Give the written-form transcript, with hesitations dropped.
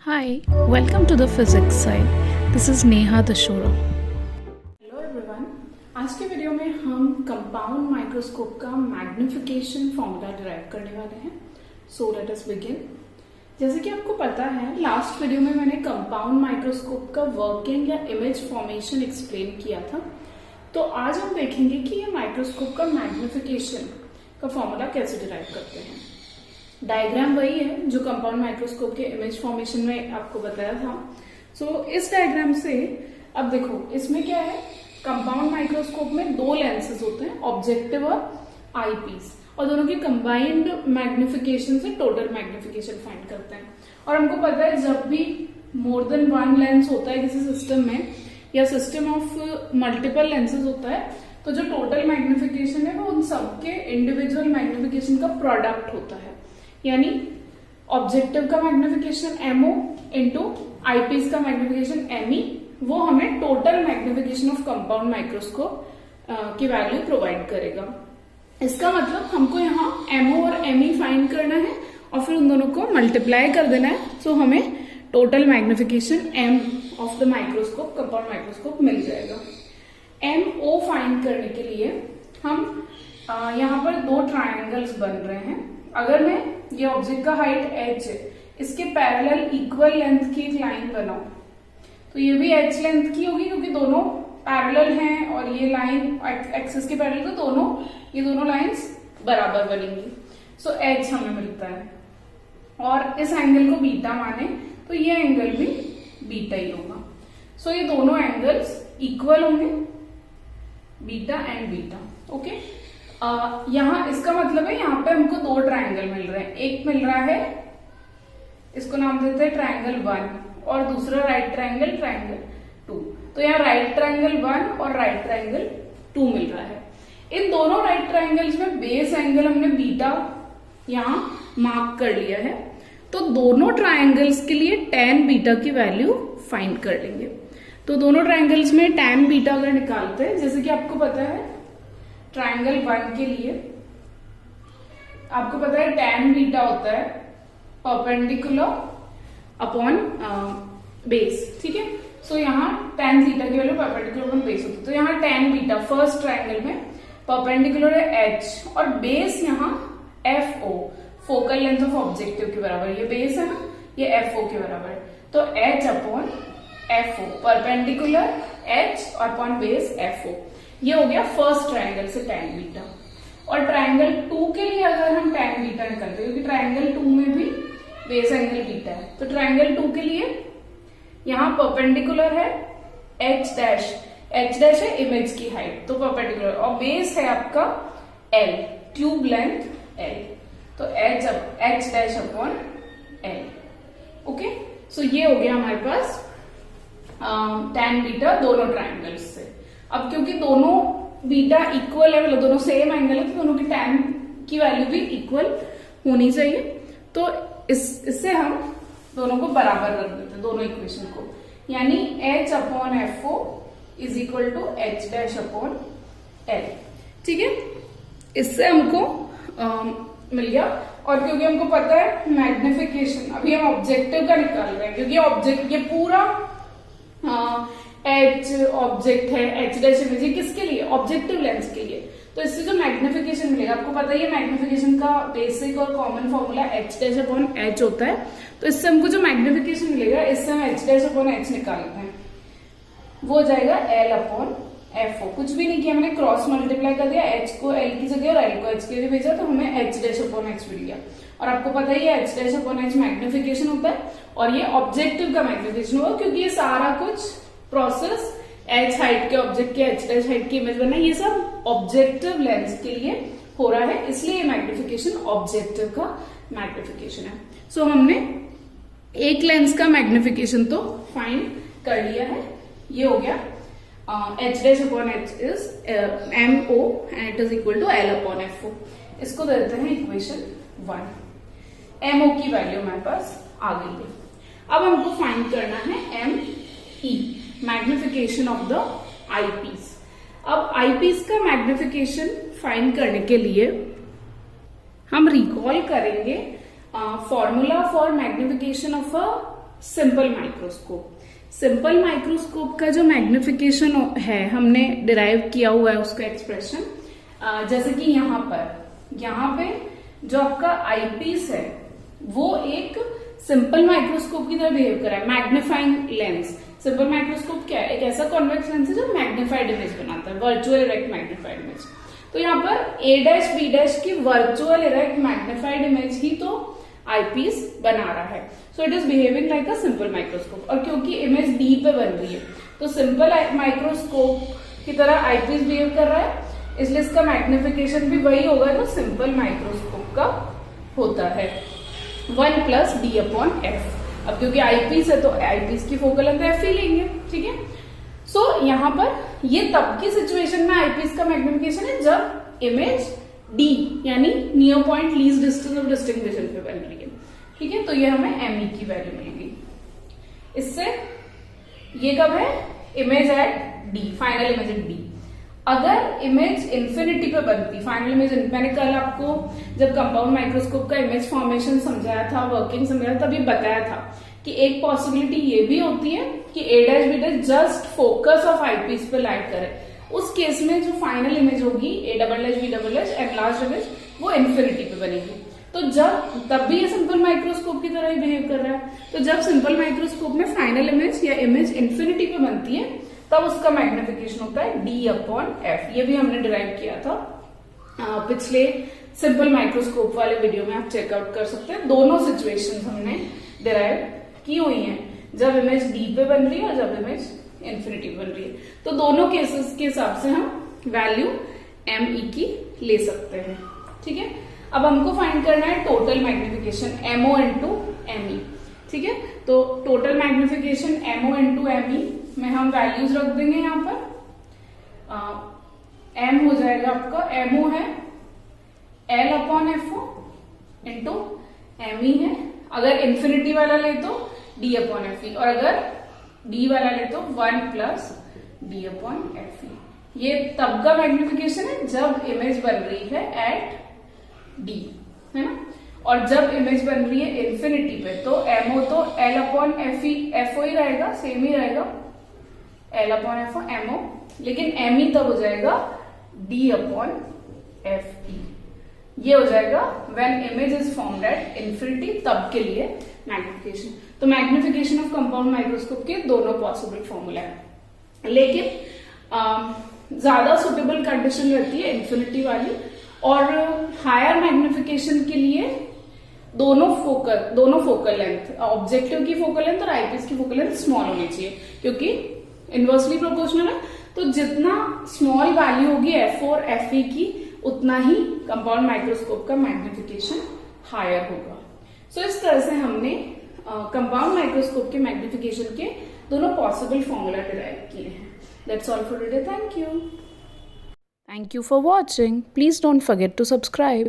Hi, welcome to the physics side. This is Neha Dashora. Hello everyone, आज के video में हम compound microscope का मैग्निफिकेशन फॉर्मूला डिराइव करने वाले हैं. So let us begin. जैसे कि आपको पता है, लास्ट वीडियो में मैंने कंपाउंड माइक्रोस्कोप का वर्किंग या इमेज फॉर्मेशन एक्सप्लेन किया था. तो आज हम देखेंगे कि ये माइक्रोस्कोप का मैग्निफिकेशन का फॉर्मूला कैसे डिराइव करते हैं. डायग्राम वही है जो कंपाउंड माइक्रोस्कोप के इमेज फॉर्मेशन में आपको बताया था. सो इस डायग्राम से अब देखो, इसमें क्या है, कंपाउंड माइक्रोस्कोप में दो लेंसेज होते हैं, ऑब्जेक्टिव और आईपीस, और दोनों की कंबाइंड मैग्निफिकेशन से टोटल मैग्निफिकेशन फाइंड करते हैं. और हमको पता है जब भी मोर देन वन लेंस होता है किसी सिस्टम में, या सिस्टम ऑफ मल्टीपल लेंसेज होता है, तो जो टोटल मैग्निफिकेशन है वो उन सबके इंडिविजुअल मैग्निफिकेशन का प्रोडक्ट होता है. यानी ऑब्जेक्टिव का मैग्निफिकेशन एमओ इंटू आईपीस का मैग्निफिकेशन एमई, वो हमें total magnification of compound microscope की वैल्यू प्रोवाइड करेगा. इसका मतलब हमको यहाँ एमओ और एमई फाइंड करना है और फिर उन दोनों को मल्टीप्लाई कर देना है. सो हमें total magnification M of the microscope, compound microscope, मिल जाएगा. एमओ फाइंड करने के लिए हम यहाँ पर दो ट्राइंगल्स बन रहे हैं. अगर मैं ये ऑब्जेक्ट का हाइट h है, इसके पैरेलल इक्वल लेंथ की एक लाइन बनाऊं, तो ये भी h लेंथ की होगी क्योंकि दोनों पैरेलल हैं, और ये लाइन एक्सिस के पैरेलल, तो ये दोनों लाइंस बराबर बनेंगी. सो h हमें मिलता है. और इस एंगल को बीटा माने तो ये एंगल भी बीटा ही होगा. सो ये दोनों एंगल्स इक्वल होंगे, बीटा एंड बीटा. ओके, यहाँ इसका मतलब है यहाँ पे हमको दो ट्राइंगल मिल रहे हैं. एक मिल रहा है, इसको नाम देते हैं ट्राइंगल 1, और दूसरा राइट ट्राइंगल, ट्राइंगल 2. तो यहाँ राइट ट्राइंगल 1 और राइट ट्राइंगल 2 मिल रहा है. इन दोनों राइट ट्राइंगल्स में बेस एंगल हमने बीटा यहाँ मार्क कर लिया है. तो दोनों ट्राइंगल्स के लिए tan बीटा की वैल्यू फाइंड कर लेंगे. तो दोनों ट्राइंगल्स में tan बीटा अगर निकालते हैं, जैसे कि आपको पता है ट्राइंगल 1 के लिए आपको पता है tan बीटा होता है परपेंडिकुलर अपॉन बेस. ठीक है, सो यहाँ tan थीटा की वैल्यू परपेंडिकुलर अपॉन बेस होती है. तो यहाँ tan बीटा फर्स्ट ट्राइंगल में परपेंडिकुलर है h, और बेस यहाँ FO, focal length of objective के बराबर. ये बेस है ना, ये FO के बराबर है. तो h upon FO, perpendicular h और अपॉन बेस FO. ये हो गया फर्स्ट ट्राइंगल से tan बीटा. और ट्राइंगल 2 के लिए अगर हम tan बीटा निकालते हैं, क्योंकि ट्राइंगल 2 में भी बेस एंगल बीटा है, तो ट्राइंगल 2 के लिए यहाँ परपेंडिकुलर है h डैश है इमेज की हाइट, तो परपेंडिकुलर, और बेस है आपका L, ट्यूब लेंथ L, तो h dash upon L. Okay, so ये हो गया हमारे पास tan बीटा दोनों ट्राइंगल्स से. अब क्योंकि दोनों बीटा इक्वल है, मतलब दोनों सेम एंगल है, तो दोनों की tan की वैल्यू भी इक्वल होनी चाहिए. तो इससे हम दोनों को बराबर रख देते हैं, दोनों इक्वेशन को. यानी h upon FO is equal to h dash upon L. ठीक है, इससे हमको मिल गया. और क्योंकि हमको पता है मैग्निफिकेशन, अभी हम ऑब्जेक्टिव का निकाल रहे हैं, क्योंकि ऑब्जेक्ट ये पूरा H ऑब्जेक्ट है, H डैश इमेज, ये किसके लिए, ऑब्जेक्टिव लेंस के लिए. तो इससे जो मैग्निफिकेशन मिलेगा, आपको पता है मैग्निफिकेशन का बेसिक और common formula H dash upon H होता है. तो इससे हमको जो मैग्निफिकेशन मिलेगा, इससे हम H डैश अपॉन H निकालते हैं, वो हो जाएगा L अपॉन FO. कुछ भी नहीं किया, मैंने क्रॉस मल्टीप्लाई कर दिया, H को L की जगह और L को H की जगह भेजा, तो हमें H डैश अपॉन H मिल गया. और आपको पता ही है H dash upon H magnification होता है, और ये ऑब्जेक्टिव का मैग्निफिकेशन होगा, क्योंकि ये सारा कुछ प्रोसेस h हाइट के ऑब्जेक्ट के h डैश हाइट की इमेज बनना, ये सब ऑब्जेक्टिव लेंस के लिए हो रहा है, इसलिए ये मैग्निफिकेशन ऑब्जेक्टिव का मैग्निफिकेशन है. सो हमने एक लेंस का मैग्निफिकेशन तो फाइंड कर लिया है. ये हो गया h dash upon h is MO and it is equal to L upon FO. इसको देते हैं इक्वेशन 1. MO की वैल्यू हमारे पास आ गई है. अब हमको फाइंड करना है ME, magnification of the eyepiece. अब आईपीस का मैग्निफिकेशन फाइंड करने के लिए हम रिकॉल करेंगे formula for magnification of a simple microscope. Simple microscope का जो मैग्निफिकेशन है हमने डिराइव किया हुआ है उसका एक्सप्रेशन, जैसे कि यहाँ पे जो आपका आईपीस है वो एक सिंपल माइक्रोस्कोप की तरह बिहेव कर रहा है। मैग्नीफाइंग लेंस, सिंपल माइक्रोस्कोप क्या है? एक ऐसा कॉन्वेक्स लेंस है जो मैग्नीफाइड इमेज बनाता है, वर्चुअल इरेक्ट मैग्नीफाइड इमेज। तो यहाँ पर A' B' की वर्चुअल इरेक्ट मैग्नीफाइड इमेज ही तो आईपीस बना रहा है। So it is behaving like a simple microscope. और क्योंकि इमेज डी पे बन रही है तो सिंपल माइक्रोस्कोप की तरह आईपीस बिहेव कर रहा है, इसलिए इसका मैग्निफिकेशन भी वही होगा जो सिंपल माइक्रोस्कोप का होता है, 1+D/f। अब क्योंकि आईपीस है तो आईपीस की फोकल लेंथ f ही लेंगे, ठीक है। सो यहाँ पर ये तब की सिचुएशन में आईपीस का मैग्निफिकेशन है जब इमेज D यानी near point least distance of distinct vision पे बन रही है, ठीक है। तो ये हमें ME की वैल्यू मिलेगी इससे। ये कब है? Image at D, final image at D। अगर इमेज इंफिनिटी पे बनती, फाइनल इमेज, मैंने कल आपको जब कंपाउंड माइक्रोस्कोप का इमेज फॉर्मेशन समझाया था, वर्किंग समझाया था, तभी बताया था कि एक पॉसिबिलिटी ये भी होती है कि A' B' just focus of eyepiece पे लाइट करे। उस केस में जो फाइनल इमेज होगी A', B' and last image वो इंफिनिटी पे बनेगी। तो तब भी ये सिंपल माइक्रोस्कोप की तरह ही बिहेव कर रहा है। तो जब सिंपल माइक्रोस्कोप में फाइनल इमेज या इमेज इंफिनिटी पे बनती है तब उसका मैग्निफिकेशन होता है D/f। ये भी हमने डिराइव किया था पिछले सिंपल माइक्रोस्कोप वाले वीडियो में, आप चेकआउट कर सकते हैं। दोनों सिचुएशंस हमने डिराइव की हुई हैं, जब इमेज D पे बन रही है और जब इमेज इंफिनिटी बन रही है। तो दोनों केसेस के हिसाब से हम वैल्यू ME की ले सकते हैं, ठीक है। अब हमको फाइंड करना है total magnification MO into ME, ठीक है। तो total magnification MO into ME में हम वैल्यूज रख देंगे। यहाँ पर M हो जाएगा आपका, MO है L/FO इंटू ME है। अगर इंफिनिटी वाला ले तो D/FE और अगर D वाला ले तो 1+D/FE। ये तब का मैग्निफिकेशन है जब इमेज बन रही है एट D, है ना। और जब इमेज बन रही है इंफिनिटी पे तो MO तो L/FE FO ही रहेगा, सेम ही रहेगा, L/FO MO, लेकिन ME तब हो जाएगा D/FE। ये हो जाएगा when image is formed at infinity, तब के लिए मैग्निफिकेशन। तो मैग्निफिकेशन ऑफ कंपाउंड माइक्रोस्कोप के दोनों पॉसिबल फॉर्मूला है, लेकिन ज्यादा सुटेबल कंडीशन रहती है इंफिनिटी वाली। और हायर मैग्निफिकेशन के लिए दोनों फोकल लेंथ, ऑब्जेक्टिव की फोकल लेंथ और आईपीस की फोकल लेंथ स्मॉल होनी चाहिए, क्योंकि इनवर्सली प्रोपोर्शनल है। तो जितना स्मॉल वैल्यू होगी F और FE की, उतना ही कंपाउंड माइक्रोस्कोप का मैग्निफिकेशन हायर होगा। सो इस तरह से हमने कंपाउंड माइक्रोस्कोप के मैग्निफिकेशन के दोनों पॉसिबल फॉर्मूला डिराइव किए हैं। That's all for today. Thank you Thank you for watching. Please don't forget to subscribe.